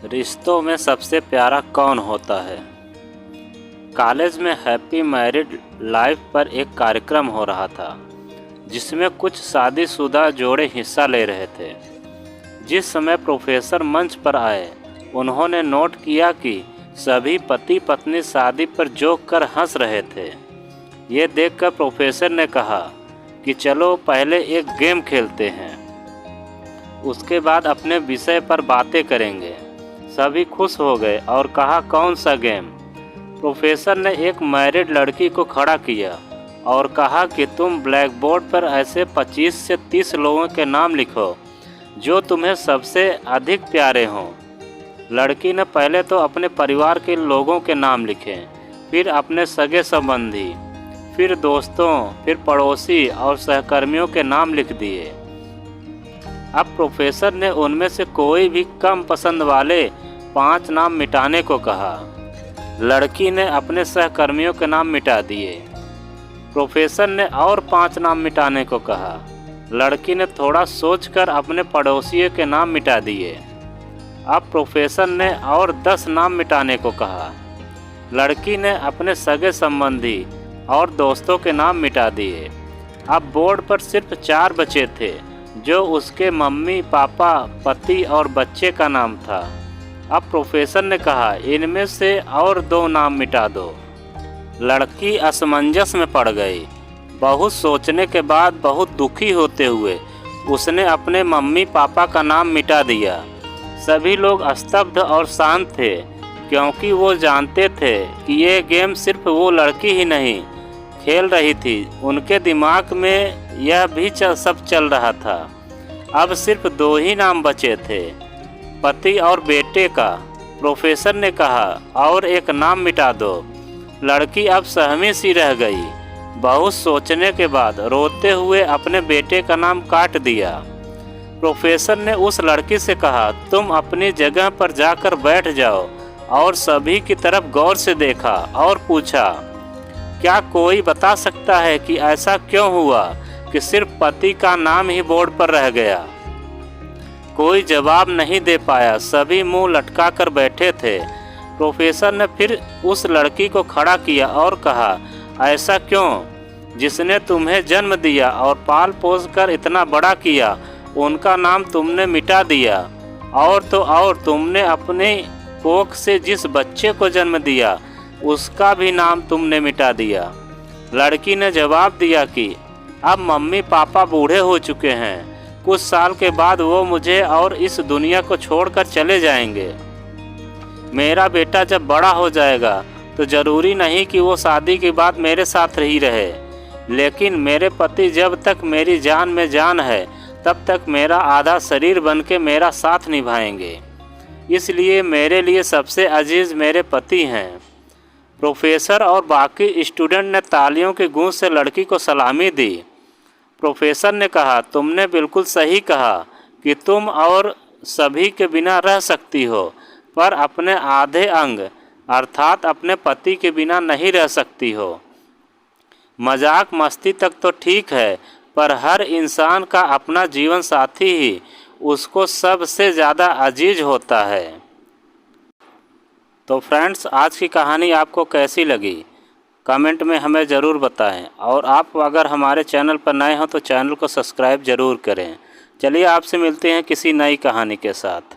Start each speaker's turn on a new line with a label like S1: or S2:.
S1: रिश्तों में सबसे प्यारा कौन होता है। कॉलेज में हैप्पी मैरिड लाइफ पर एक कार्यक्रम हो रहा था जिसमें कुछ शादीशुदा जोड़े हिस्सा ले रहे थे। जिस समय प्रोफेसर मंच पर आए, उन्होंने नोट किया कि सभी पति पत्नी शादी पर जोक कर हंस रहे थे। ये देखकर प्रोफेसर ने कहा कि चलो पहले एक गेम खेलते हैं, उसके बाद अपने विषय पर बातें करेंगे। सभी खुश हो गए और कहा, कौन सा गेम। प्रोफेसर ने एक मैरिड लड़की को खड़ा किया और कहा कि तुम ब्लैक बोर्ड पर ऐसे 25 से 30 लोगों के नाम लिखो जो तुम्हें सबसे अधिक प्यारे हों। लड़की ने पहले तो अपने परिवार के लोगों के नाम लिखे, फिर अपने सगे संबंधी, फिर दोस्तों, फिर पड़ोसी और सहकर्मियों के नाम लिख दिए। अब प्रोफेसर ने उनमें से कोई भी कम पसंद वाले 5 नाम मिटाने को कहा। लड़की ने अपने सहकर्मियों के नाम मिटा दिए। प्रोफेसर ने और 5 नाम मिटाने को कहा। लड़की ने थोड़ा सोचकर अपने पड़ोसियों के नाम मिटा दिए। अब प्रोफेसर ने और 10 नाम मिटाने को कहा। लड़की ने अपने सगे संबंधी और दोस्तों के नाम मिटा दिए। अब बोर्ड पर सिर्फ 4 बचे थे, जो उसके मम्मी पापा, पति और बच्चे का नाम था। अब प्रोफेसर ने कहा, इनमें से और 2 नाम मिटा दो। लड़की असमंजस में पड़ गई। बहुत सोचने के बाद बहुत दुखी होते हुए उसने अपने मम्मी पापा का नाम मिटा दिया। सभी लोग स्तब्ध और शांत थे, क्योंकि वो जानते थे कि ये गेम सिर्फ वो लड़की ही नहीं खेल रही थी, उनके दिमाग में यह भी सब चल रहा था। अब सिर्फ 2 ही नाम बचे थे, पति और बेटे का। प्रोफेसर ने कहा, और एक नाम मिटा दो। लड़की अब सहमी सी रह गई। बहुत सोचने के बाद रोते हुए अपने बेटे का नाम काट दिया। प्रोफेसर ने उस लड़की से कहा, तुम अपनी जगह पर जाकर बैठ जाओ, और सभी की तरफ गौर से देखा और पूछा, क्या कोई बता सकता है कि ऐसा क्यों हुआ कि सिर्फ पति का नाम ही बोर्ड पर रह गया। कोई जवाब नहीं दे पाया, सभी मुंह लटका कर बैठे थे। प्रोफेसर ने फिर उस लड़की को खड़ा किया और कहा, ऐसा क्यों? जिसने तुम्हें जन्म दिया और पाल पोस कर इतना बड़ा किया, उनका नाम तुमने मिटा दिया। और तो और तुमने अपने कोख से जिस बच्चे को जन्म दिया, उसका भी नाम तुमने मिटा दिया। लड़की ने जवाब दिया कि अब मम्मी पापा बूढ़े हो चुके हैं, कुछ साल के बाद वो मुझे और इस दुनिया को छोड़कर चले जाएंगे। मेरा बेटा जब बड़ा हो जाएगा तो ज़रूरी नहीं कि वो शादी के बाद मेरे साथ ही रहे, लेकिन मेरे पति जब तक मेरी जान में जान है, तब तक मेरा आधा शरीर बन के मेरा साथ निभाएंगे। इसलिए मेरे लिए सबसे अजीज मेरे पति हैं। प्रोफेसर और बाकी स्टूडेंट ने तालियों की गूंज से लड़की को सलामी दी। प्रोफेसर ने कहा, तुमने बिल्कुल सही कहा कि तुम और सभी के बिना रह सकती हो, पर अपने आधे अंग अर्थात अपने पति के बिना नहीं रह सकती हो। मजाक मस्ती तक तो ठीक है, पर हर इंसान का अपना जीवन साथी ही उसको सबसे ज़्यादा अजीज होता है। तो फ्रेंड्स, आज की कहानी आपको कैसी लगी कमेंट में हमें ज़रूर बताएं, और आप अगर हमारे चैनल पर नए हो तो चैनल को सब्सक्राइब ज़रूर करें। चलिए आपसे मिलते हैं किसी नई कहानी के साथ।